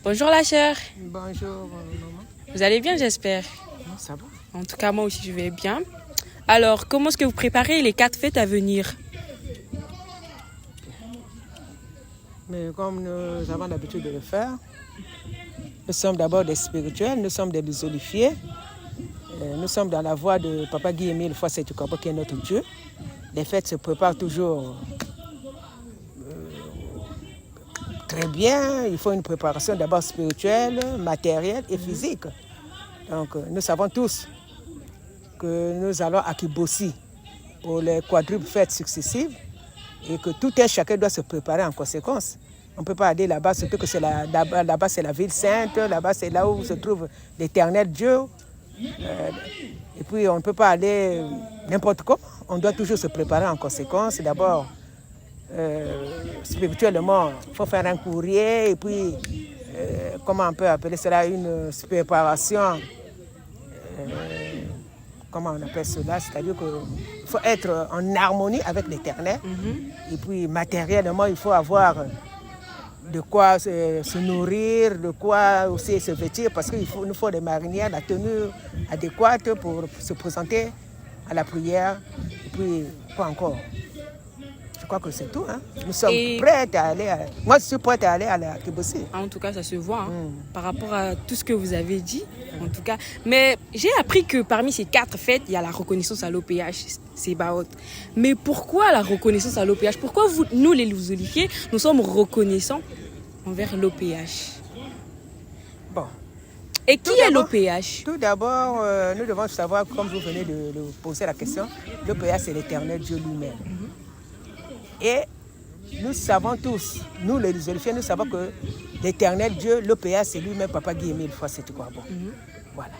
Bonjour la sœur. Bonjour maman. Vous allez bien, j'espère? Ça va. En tout cas, moi aussi je vais bien. Alors, comment est-ce que vous préparez les 4 fêtes à venir? Mais comme nous avons l'habitude de le faire, nous sommes d'abord des spirituels, nous sommes des olifiés. Nous sommes dans la voie de Papa Guy-Émile Foisset-Tukabo, qui est notre Dieu. Les fêtes se préparent toujours très bien. Il faut une préparation d'abord spirituelle, matérielle et physique. Donc nous savons tous que nous allons à Kibossi pour les quadruples fêtes successives et que tout un chacun doit se préparer en conséquence. On ne peut pas aller là-bas, surtout que là-bas c'est la ville sainte, là-bas c'est là où se trouve l'éternel Dieu. Et puis on ne peut pas aller n'importe comment, on doit toujours se préparer en conséquence. D'abord, spirituellement, il faut faire un courrier et puis, comment on peut appeler cela, une préparation, comment on appelle cela, c'est-à-dire qu'il faut être en harmonie avec l'éternel. Et puis matériellement, il faut avoir de quoi se nourrir, de quoi aussi se vêtir, parce qu'il nous faut des marinières, la tenue adéquate pour se présenter à la prière. Et puis, quoi encore? Je crois que c'est tout. Hein? Nous sommes prêts à aller. Moi, je suis prête à aller à la Kibossi. En tout cas, ça se voit par rapport à tout ce que vous avez dit. En tout cas, mais j'ai appris que parmi ces 4 fêtes, il y a la reconnaissance à l'OPH, c'est Baot. Mais pourquoi la reconnaissance à l'OPH? Pourquoi nous, les olifiers, nous sommes reconnaissants envers l'OPH? Bon. Et qui est l'OPH? Tout d'abord, nous devons savoir, comme vous venez de poser la question, l'OPH, c'est l'éternel Dieu lui-même. Et nous savons tous, nous les olifiers, nous savons que l'éternel Dieu, l'OPH, c'est lui-même Papa Guy-Émile Foisset-Tukabo. Voilà.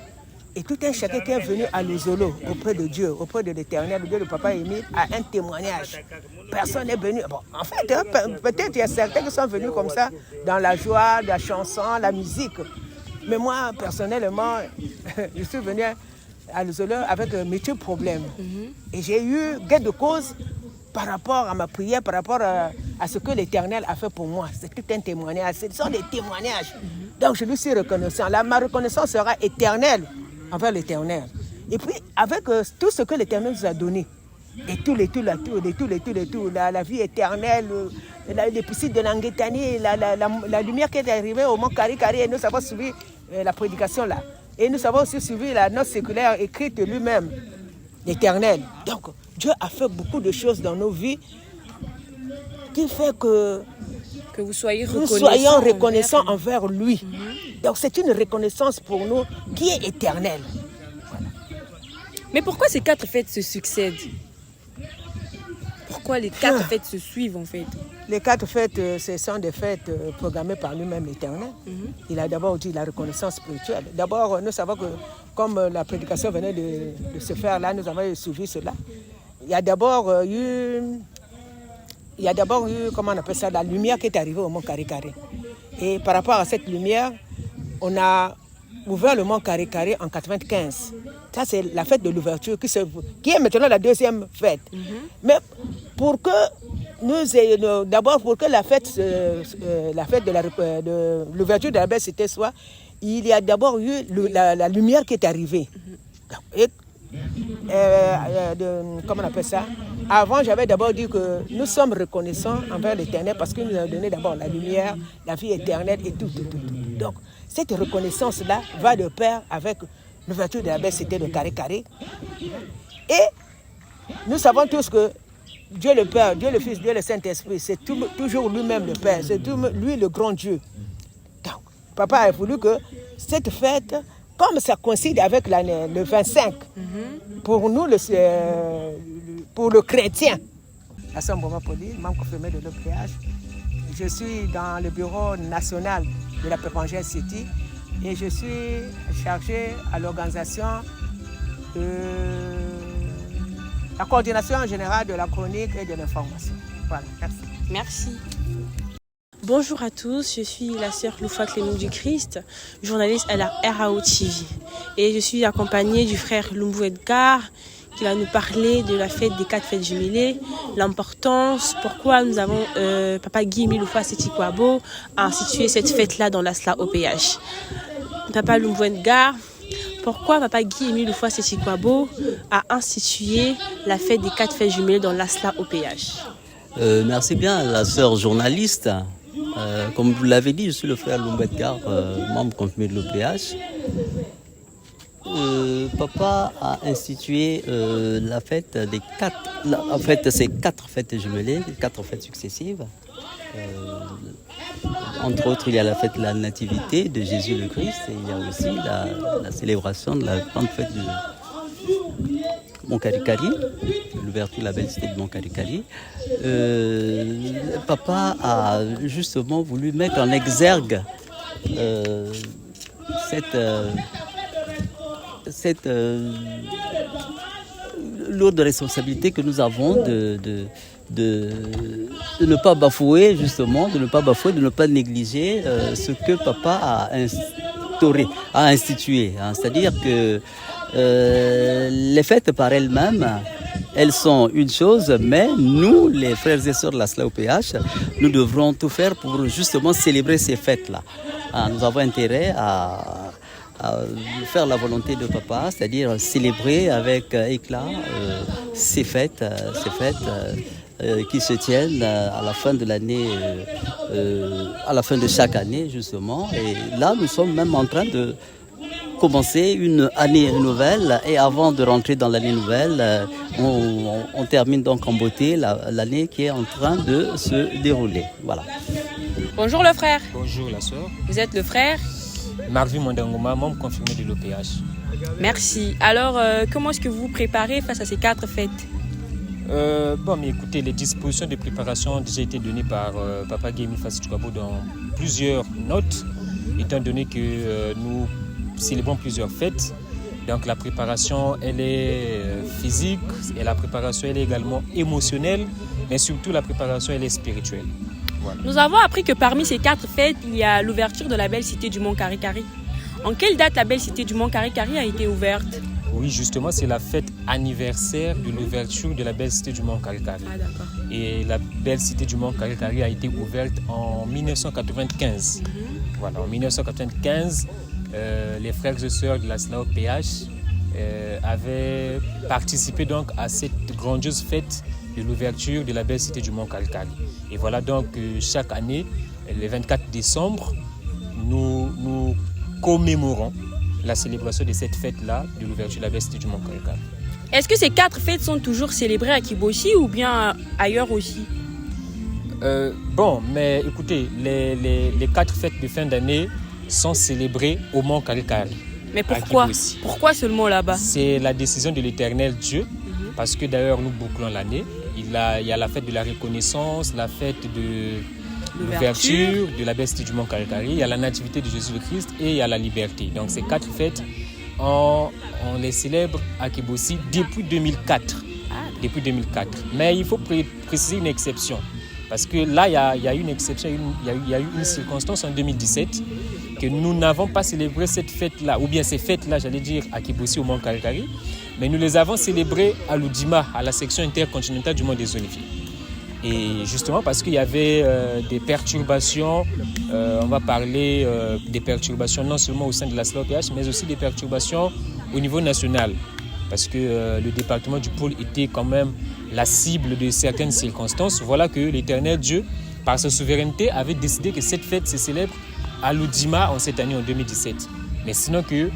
Et tout un chacun qui est venu à l'Ozolo, auprès de Dieu, auprès de l'éternel, le Dieu de Papa Émile, a un témoignage. Personne n'est venu. Bon, en fait, peut-être il y a certains qui sont venus comme ça, dans la joie, la chanson, la musique. Mais moi, personnellement, je suis venu à l'Ozolo avec multiples problèmes. Et j'ai eu gain de cause par rapport à ma prière, par rapport à ce que l'Éternel a fait pour moi. C'est tout un témoignage. Ce sont des témoignages. Donc je lui suis reconnaissant. Ma reconnaissance sera éternelle envers l'Éternel. Et puis avec tout ce que l'Éternel nous a donné, la vie éternelle, les piscines de Languetani, la lumière qui est arrivée au mont Kari-Kari, et nous avons suivi la prédication là. Et nous avons aussi suivi la note séculaire écrite de lui-même, l'Éternel. Donc Dieu a fait beaucoup de choses dans nos vies qui fait que nous soyons reconnaissants envers lui. Donc c'est une reconnaissance pour nous qui est éternelle. Voilà. Mais pourquoi ces 4 fêtes se succèdent? Pourquoi les 4 fêtes se suivent en fait? Les 4 fêtes, ce sont des fêtes programmées par lui-même l'Éternel. Il a d'abord dit la reconnaissance spirituelle. D'abord, nous savons que comme la prédication venait de se faire là, nous avons suivi cela. Il y a d'abord eu, comment on appelle ça, la lumière qui est arrivée au mont Kari-Kari. Et par rapport à cette lumière, on a ouvert le mont Kari-Kari en 95. Ça, c'est la fête de l'ouverture qui est maintenant la deuxième fête. Mais pour que d'abord, pour que la fête de l'ouverture de la belle cité soit, il y a d'abord eu la lumière qui est arrivée. Et, comment on appelle ça? Avant, j'avais d'abord dit que nous sommes reconnaissants envers l'Éternel parce qu'il nous a donné d'abord la lumière, la vie éternelle et tout. Donc, cette reconnaissance-là va de pair avec l'ouverture de la belle cité de Kari-Kari. Et nous savons tous que Dieu le Père, Dieu le Fils, Dieu le Saint-Esprit, c'est toujours lui-même le Père, c'est lui le grand Dieu. Donc, Papa a voulu que cette fête, comme ça coïncide avec le 25, pour nous, pour le chrétien, à ce moment poli, membre confirmé de l'OPH, je suis dans le bureau national de la Pépangère City et je suis chargé à l'organisation de la coordination générale de la chronique et de l'information. Voilà, merci. Merci. Bonjour à tous, je suis la sœur Loufa Clément du Christ, journaliste à la RAO TV. Et je suis accompagnée du frère Lumbu Edgar, qui va nous parler de la fête des 4 fêtes jumelées, l'importance, pourquoi nous avons Papa Guy Miloufa Setikwabo a institué cette fête-là dans l'Asla OPH. Papa Lumbwengar, pourquoi Papa Guy Miloufa Setikwabo a institué la fête des 4 fêtes jumelées dans l'Asla OPH. Merci bien, la sœur journaliste. Comme vous l'avez dit, je suis le frère Lumbwengar, membre confirmé de l'OPH. Papa a institué la fête des 4, ces 4 fêtes jumelées, 4 fêtes successives. Entre autres, il y a la fête de la Nativité de Jésus le Christ et il y a aussi la célébration de la grande fête de Mont Karikari, l'ouverture de la belle cité de Mont Karikari. Papa a justement voulu mettre en exergue cette lourde responsabilité que nous avons de ne pas bafouer, justement, de ne pas négliger ce que Papa a institué. Hein. C'est-à-dire que les fêtes par elles-mêmes, elles sont une chose, mais nous, les frères et sœurs de la SLA OPH, nous devrons tout faire pour justement célébrer ces fêtes-là. Hein, nous avons intérêt à faire la volonté de Papa, c'est-à-dire célébrer avec éclat ces fêtes qui se tiennent à la fin de l'année, à la fin de chaque année justement. Et là, nous sommes même en train de commencer une année nouvelle et avant de rentrer dans l'année nouvelle, on termine donc en beauté l'année qui est en train de se dérouler. Voilà. Bonjour le frère. Bonjour la sœur. Vous êtes le frère Marvin Mondangoma, membre confirmé de l'OPH. Merci. Alors, comment est-ce que vous vous préparez face à ces 4 fêtes? Mais écoutez, les dispositions de préparation ont déjà été données par Papa Guy Miloufa Setikwabo dans plusieurs notes, étant donné que nous célébrons plusieurs fêtes. Donc la préparation, elle est physique et la préparation, elle est également émotionnelle, mais surtout la préparation, elle est spirituelle. Voilà. Nous avons appris que parmi ces 4 fêtes, il y a l'ouverture de la belle cité du Mont Karikari. En quelle date la belle cité du Mont Karikari a été ouverte? Oui, justement, c'est la fête anniversaire de l'ouverture de la belle cité du Mont Karikari. Ah, d'accord. Et la belle cité du Mont Karikari a été ouverte en 1995. Voilà, en 1995, les frères et sœurs de la SLA OPH avaient participé donc à cette grandiose fête de l'ouverture de la belle cité du Mont Karikari. Et voilà donc chaque année, le 24 décembre, nous commémorons la célébration de cette fête-là, de l'ouverture de la belle cité du Mont Karikari. Est-ce que ces 4 fêtes sont toujours célébrées à Kibosi ou bien ailleurs aussi? Mais écoutez, les 4 fêtes de fin d'année sont célébrées au Mont Karikari. Mais pourquoi? Pourquoi seulement là-bas? C'est la décision de l'Éternel Dieu, parce que d'ailleurs nous bouclons l'année. Il y a la fête de la reconnaissance, la fête de l'ouverture de la belle cité du Mont Karikari, il y a la nativité de Jésus le Christ et il y a la liberté. Donc ces 4 fêtes, on les célèbre à Kibosi depuis 2004. Depuis 2004. Mais il faut préciser une exception. Parce que là, il y a une exception, il y a eu une circonstance en 2017 que nous n'avons pas célébré cette fête-là, ou bien ces fêtes-là, j'allais dire, à Kibosi au Mont Karikari, mais nous les avons célébrées à l'Oudima, à la section intercontinentale du Mont des Oliviers. Et justement parce qu'il y avait des perturbations, on va parler des perturbations non seulement au sein de la SLA OPH, mais aussi des perturbations au niveau national. Parce que le département du Pôle était quand même la cible de certaines circonstances. Voilà que l'Éternel Dieu, par sa souveraineté, avait décidé que cette fête se célèbre à l'Oudima en cette année, en 2017. Mais sinon que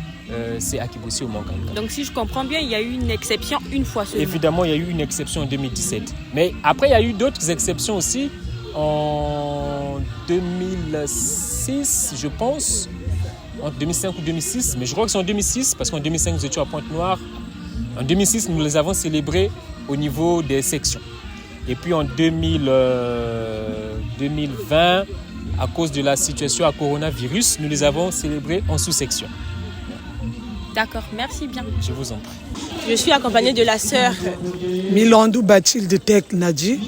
c'est à Kibosi au Mont Karikari. Donc si je comprends bien, il y a eu une exception une fois seulement. Évidemment, il y a eu une exception en 2017. Mais après, il y a eu d'autres exceptions aussi en 2006, je pense. En 2005 ou 2006. Mais je crois que c'est en 2006, parce qu'en 2005, nous étions à Pointe-Noire. En 2006, nous les avons célébrés au niveau des sections. Et puis en 2020, à cause de la situation à coronavirus, nous les avons célébrés en sous-section. D'accord, merci bien. Je vous en prie. Je suis accompagnée de la sœur Milandou Bathilde Tek Nadji,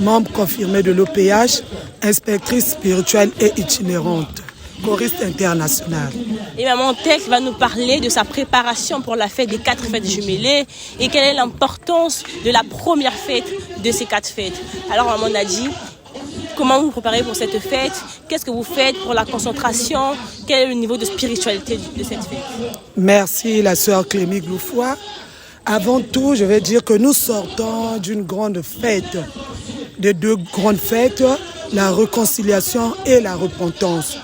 membre confirmée de l'OPH, inspectrice spirituelle et itinérante. choriste international. Et Maman Tek va nous parler de sa préparation pour la fête des 4 fêtes jumelées et quelle est l'importance de la première fête de ces 4 fêtes. Alors Maman Nadji, comment vous vous préparez pour cette fête? Qu'est-ce que vous faites pour la concentration? Quel est le niveau de spiritualité de cette fête? Merci la sœur Clémy Gloufoua. Avant tout, je vais dire que nous sortons d'une grande fête, de 2 grandes fêtes, la réconciliation et la repentance.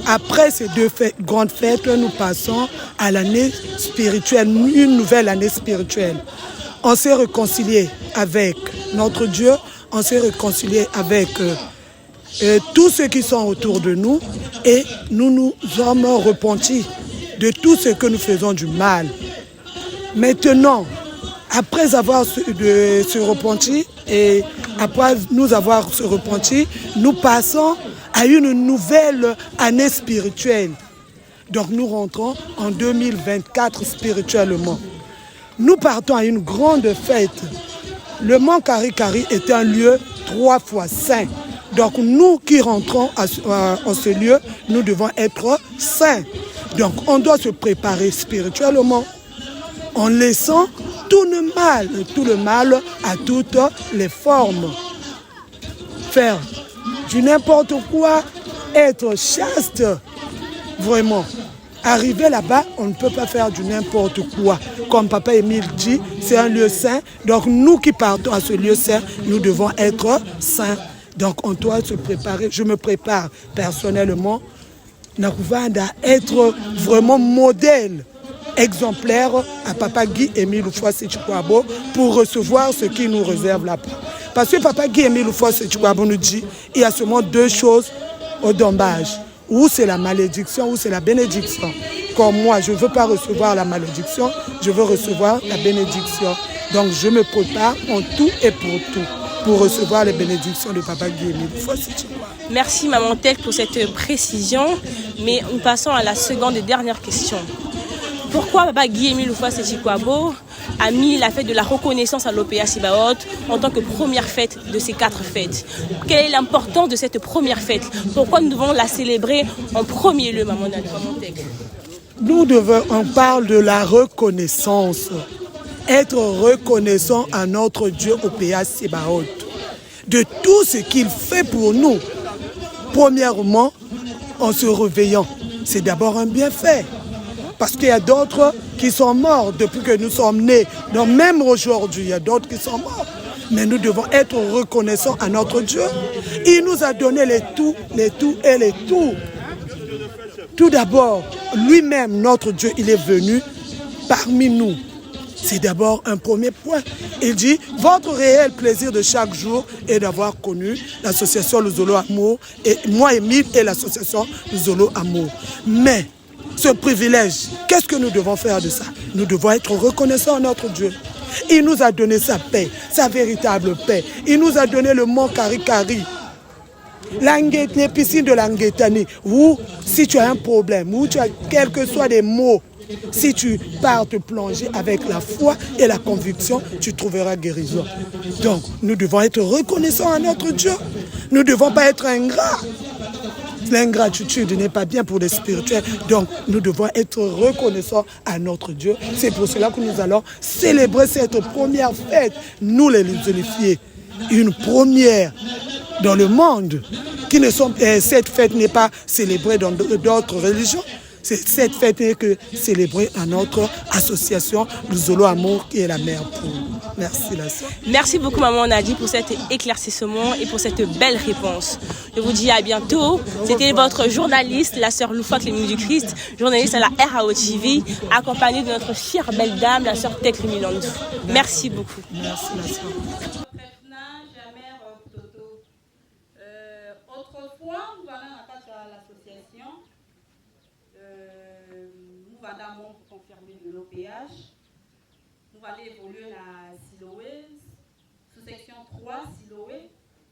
Après ces 2 grandes fêtes, nous passons à l'année spirituelle, une nouvelle année spirituelle. On s'est réconcilié avec notre Dieu, on s'est réconcilié avec tous ceux qui sont autour de nous et nous nous sommes repentis de tout ce que nous faisons du mal. Maintenant, après avoir se repenti et après nous avoir se repenti, nous passons à une nouvelle année spirituelle. Donc nous rentrons en 2024 spirituellement. Nous partons à une grande fête. Le Mont Kari-Kari est un lieu 3 fois saint. Donc nous qui rentrons en ce lieu, nous devons être saints. Donc on doit se préparer spirituellement en laissant tout le mal à toutes les formes. Faire du n'importe quoi, être chaste, vraiment. Arriver là-bas, on ne peut pas faire du n'importe quoi. Comme Papa Émile dit, c'est un lieu saint. Donc nous qui partons à ce lieu saint, nous devons être saints. Donc on doit se préparer. Je me prépare personnellement. Nakuvanda, être vraiment modèle, exemplaire à Papa Guy Émile Houphouët-Séchouabo pour recevoir ce qui nous réserve là-bas. Parce que Papa Guy Émile Houphouët-Séchouabo nous dit il y a seulement 2 choses au dombage. Ou c'est la malédiction ou c'est la bénédiction. Comme moi, je ne veux pas recevoir la malédiction, je veux recevoir la bénédiction. Donc je me prépare en tout et pour recevoir les bénédictions de Papa Guy Émile Houphouët-Séchouabo. Merci Maman Tek pour cette précision, mais nous passons à la seconde et dernière question. Pourquoi Papa Guy Émile Houphouët-Séchouabo a mis la fête de la reconnaissance à l'OPA Sibaot en tant que première fête de ces 4 fêtes? Quelle est l'importance de cette première fête? Pourquoi nous devons la célébrer en premier lieu, Maman Tek? On parle de la reconnaissance. Être reconnaissant à notre Dieu OPA Sibaot de tout ce qu'il fait pour nous. Premièrement, en se réveillant, c'est d'abord un bienfait. Parce qu'il y a d'autres qui sont morts depuis que nous sommes nés. Donc même aujourd'hui, il y a d'autres qui sont morts. Mais nous devons être reconnaissants à notre Dieu. Il nous a donné les tout et les tout. Tout d'abord, lui-même, notre Dieu, il est venu parmi nous. C'est d'abord un premier point. Il dit, votre réel plaisir de chaque jour est d'avoir connu l'association Luzolo Amour, et moi, Émile, et l'association Luzolo Amour. Mais ce privilège, qu'est-ce que nous devons faire de ça? Nous devons être reconnaissants à notre Dieu. Il nous a donné sa paix, sa véritable paix. Il nous a donné le mont Kari-Kari. Les piscines de l'Anguetani, où si tu as un problème, où tu as quels que soient des maux, si tu pars te plonger avec la foi et la conviction, tu trouveras guérison. Donc, nous devons être reconnaissants à notre Dieu. Nous ne devons pas être ingrats. L'ingratitude n'est pas bien pour les spirituels. Donc, nous devons être reconnaissants à notre Dieu. C'est pour cela que nous allons célébrer cette première fête, nous les unifiés. Une première dans le monde. Cette fête n'est pas célébrée dans d'autres religions. Cette fête n'est que célébrée à notre association Luzolo Amour qui est la mère pour nous. Merci la sœur. Merci beaucoup Maman Nadji pour cet éclaircissement et pour cette belle réponse. Je vous dis à bientôt. C'était votre journaliste, la sœur Loufa Clémy du Christ, journaliste à la RAO TV, accompagnée de notre chère belle dame, la sœur Tek Milandou. Merci beaucoup. Merci la sœur. Autrefois, nous allons à l'association. Nous allons confirmer de l'OPH. Nous allons évoluer à Siloé, sous section 3, Siloé,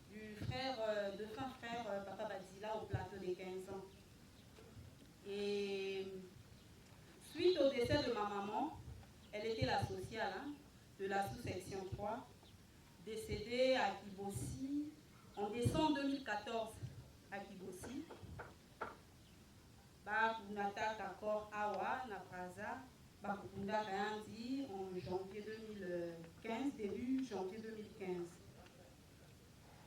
du frère Papa Badila au plateau des 15 ans. Et suite au décès de ma maman, elle était la sociale de la sous-section 3, décédée à Kibossi en décembre 2014 à Kibossi. Bataka Kor Awa, Napraza, Bakunda Kayandi en janvier 2015, début janvier 2015.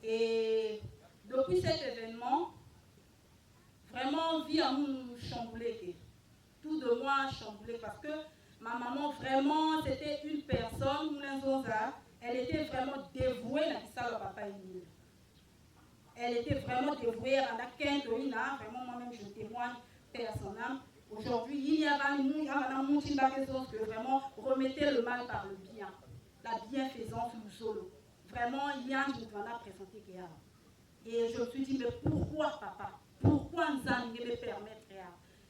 Et depuis cet événement, vraiment, vie à nous chamboulé. Tout de moi chamboulé parce que ma maman, vraiment, c'était une personne, elle était vraiment dévouée à ça, le papa Emile. Elle était vraiment dévouée à la Kentoïna, vraiment, moi-même, je témoigne personnellement. Aujourd'hui, il y a que vraiment remettez le mal par le bien, la bienfaisance du solo. Vraiment, il y a un qui nous a présenté. Et je me suis dit, mais pourquoi, papa? Pourquoi nous allons me permettre?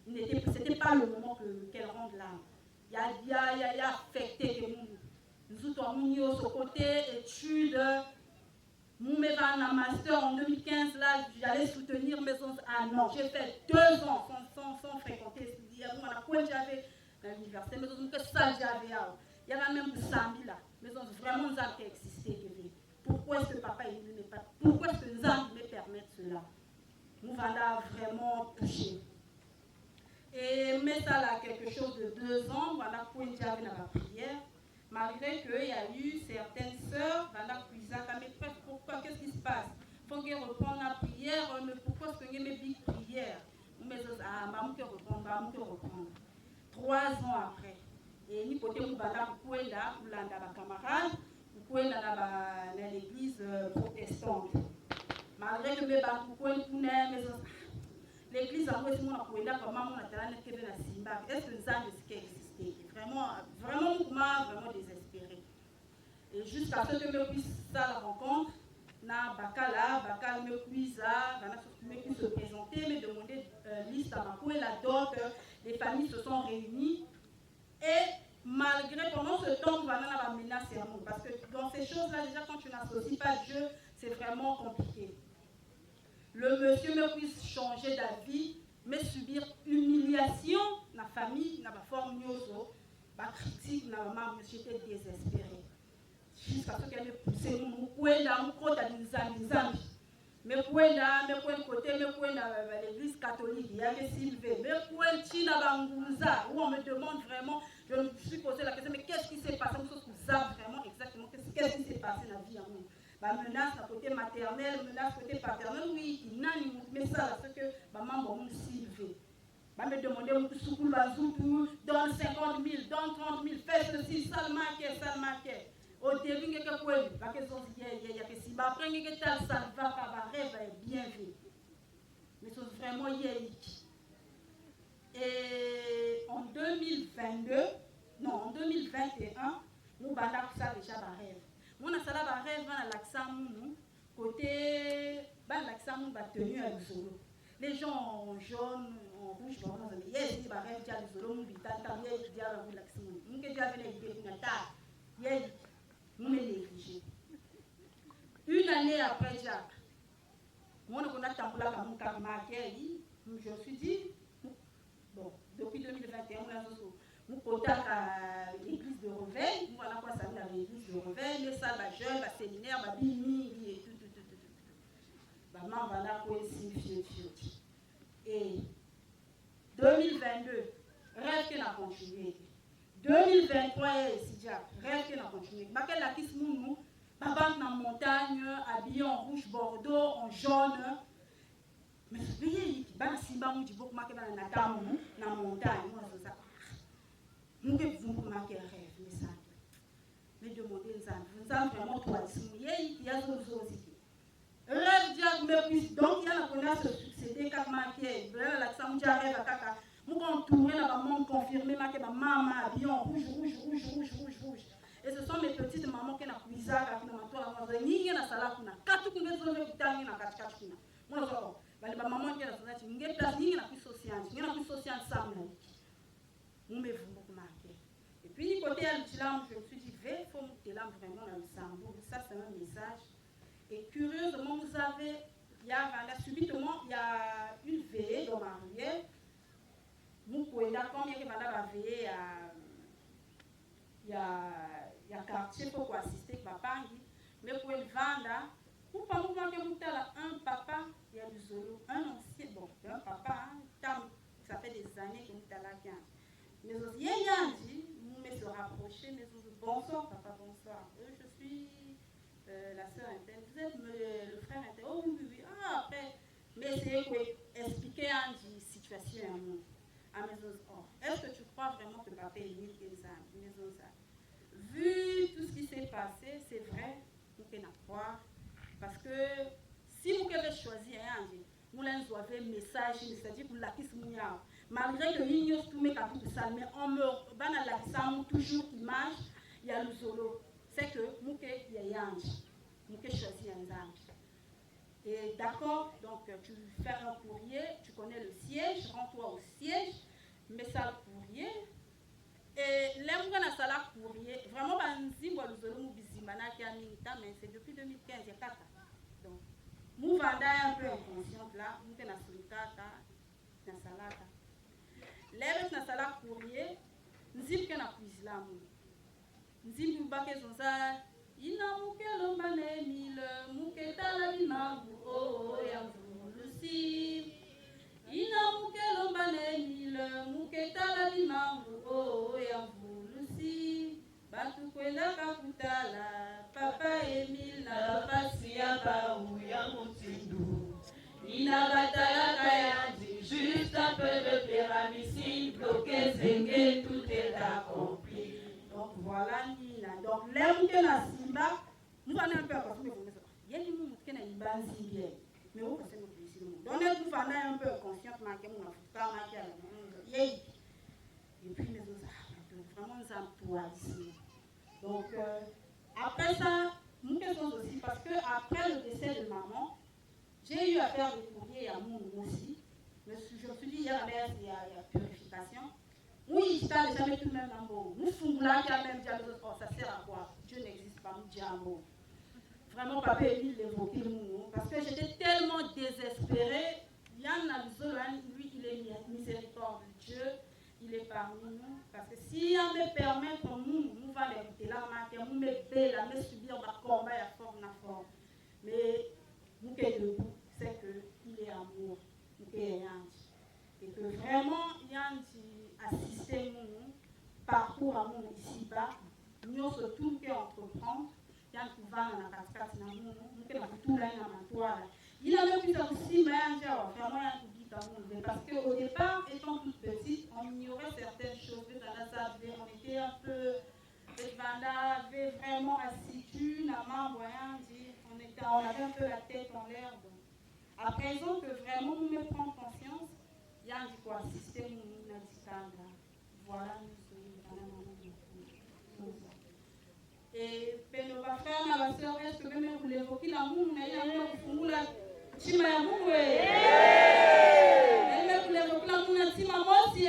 Ce n'était pas le moment qu'elle rende l'âme. Il y a affecté que nous avons ce côté études. Nous m'avons un master en 2015, là, j'allais soutenir mes enfants. Ah non, j'ai fait 2 ans sans fréquenter. J'avais à l'université, mais que ça j'avais. Il y avait même Sambi là. Mais vraiment, ça qui existait. Pourquoi est-ce que papa il n'est pas? Pourquoi est-ce que nous allons me permettre cela? Nous allons vraiment toucher. Et mais ça là, quelque chose de 2 ans, voilà, pour une dans la prière. Malgré qu'il y a eu certaines sœurs dans la cuisine, mais pourquoi, qu'est-ce qui se passe? Il faut qu'elles reprennent la prière, mais pourquoi est-ce qu'il y a mes big prières? Mais maman qui reprend. 3 ans après. Et ni côté où bala pour là, pour l'anda ba camarade, pour là dans l'église protestante. Malgré que mes ba pour l'église en fait mon pour là comment on a talent que na simba. Est-ce que ça qui existait? Vraiment désespéré. Et jusqu'à ce que me puisse ça la rencontre, na Bakala me puisse se présenter, me demander liste à ma et la dot, les familles se sont réunies. Et malgré pendant ce temps, on va la menace parce que dans ces choses-là, déjà quand tu n'associes pas Dieu, c'est vraiment compliqué. Le monsieur me puisse changer d'avis, me subir humiliation, la famille, la forme nyoso, la critique, la maman, j'étais désespérée. Jusqu'à ce qu'elle me pousse, mais pour côté, l'église catholique, il y a des Sylvain, mais pour où on me demande vraiment, je me suis posé la question, mais qu'est-ce qui s'est passé? Vraiment exactement, qu'est-ce qui s'est passé dans la vie en nous? Menace côté maternel, menace côté paternel, oui, il n'a ni mais ça, c'est que maman m'a Sylvain. Me demander un soukoul bazoutou, donne 50 000, donne 30 000, fais ceci, ça le marquait. Au début, il y a que si après, il y a que ça va pas rêve bien vu. Mais c'est vraiment hier. Et en 2022, non, en 2021, nous avons ça déjà un rêve. Nous avons ça un rêve dans l'accent, côté, l'accent, nous avons tenu à Zolo. Les gens en jaune, en rouge, ils ont dit, yes, ils ont rêvé déjà Zolo, nous avons dit, nous avons l'accent. Nous avons dit, nous me négligé. Une année après Jacques, moi, on a tamboulé comme je me suis dit, bon, depuis 2021, nous avons à l'église de Reveil, nous allons passer à l'église de Reveil, les salles, les jeunes, les séminaires, les bini, et tout. Maman va là pour signifier. Et 2022, rêve qu'elle a continué. 2023, rêve qu'elle a continué. Quelle a quitté nous, dans la montagne, habillé en rouge bordeaux, en jaune. Mais ce pays, si vous dites que vous avez dans la montagne, nous devons marquer un rêve. Mais demandez, vous avez vraiment toi, il y a d'autres choses. Rêve Dieu me puisse donc il y a la connaissance de succéder car marqué l'accent Dieu rêve à caca nous contourner la maman confirmer marqué ma maman habillée en rouge et ce sont mes petites mamans qui na kuiza ka kina matoa na nyingi na sala kuna katu kunge zote kutangi na katikati kuna mwana zo bali ba maman qui na sala nyingi place nyingi na social sana mume vumbu marqué et puis côté à l'islam je me suis dit il faut monter là vraiment dans le sambo ça c'est un message. Et curieusement, subitement, il y a une veillée dans ma rivière. Nous pouvons dire combien il va la veillée il y a quartier pour assister papa. Mais pour le vendre, pour pas nous manquer un papa, il y a du solo, un ancien, bon, un papa, ça fait des années que Mais aussi, il y a un dit, nous me se rapprocher, mais bonsoir, papa, bonsoir. Je suis la sœur interne, vous êtes le frère interne. Oh oui, oui, oui. Ah, après, mais c'est expliquer une situation à nous. À maison, oh, est-ce que tu crois vraiment que papa est mis comme ça? Vu tout ce qui s'est passé, c'est vrai, nous pouvons croire. Parce que si vous avez choisi un ange, nous avons un message, c'est-à-dire que la kiss mouya. Malgré que nous avons tout mais on me toujours image, il y a le solo. C'est que nous il y a un ange. Nous avons choisi un ange. Et d'accord, donc tu fais un courrier, tu connais le siège, rends-toi au siège, mets ça le courrier. Et là, on a ça le courrier. Vraiment, c'est depuis 2015, il y a 4 ans. Donc, nous vendons un peu inconsciente là, nous sommes dans le cas, dans la salade. Là, on a ça le courrier, nous sommes dans la cuisine là. Nous sommes dans la cuisine. Ina mukelo mane mile muketala binabu oh ya lusi. Ina mukelo mane mile muketala binabu oh ya lusi. Batu kwenda kakutala papa Emile na basi ya baou ya mutindu. Ina batala kayandi juste un peu de pyramide bloqué zengue tout est accompli. Donc voilà Nina. Donc l'aime que la simba, nous allons un peu à côté de vous. Il y a des gens qui ont une base bien, mais vous pensez que c'est le donc nous allons un peu conscientement que nous avons fait un et puis les autres, vraiment nous employons ici. Donc après ça, nous faisons aussi parce que après le décès de maman, j'ai eu à faire des courriers à mon aussi. Je me suis dit il y a purification. Oui, ça n'a jamais tout le même amour. Nous sommes là, qui a même dit à nous, oh, ça sert à quoi? Dieu n'existe pas, nous disons amour. Vraiment, papa Émile l'évoquait, parce que j'étais tellement désespérée. Yann Alzolan, lui, il est miséricorde de Dieu, il est parmi nous. Parce que si on me permet que nous va l'écouter là, nous me paie, nous subir ma combat, la forme. Mais nous qui sommes debout, c'est qu'il est amour, nous qui est ange. Et que vraiment, il y a assister mon parcours à mon ici-bas, nous sommes tout qui entreprendre, il y a un couvent dans la cascade, nous sommes tout là dans ma toile. Il a même pu aussi, mais vraiment, il y a un guide dans mon monde. Parce qu'au départ, étant toute petite, on ignorait certaines choses. On était un peu, on avait vraiment assidu, on avait un peu la tête en l'air. À présent que vraiment nous me prenons conscience, il y a un quoi système nous voilà nous et peno va faire ma soeur est-ce que même vous l'évoquez l'amour na ya fungu la chima ya Mungu elle vous l'évoquez l'amour na chima mosi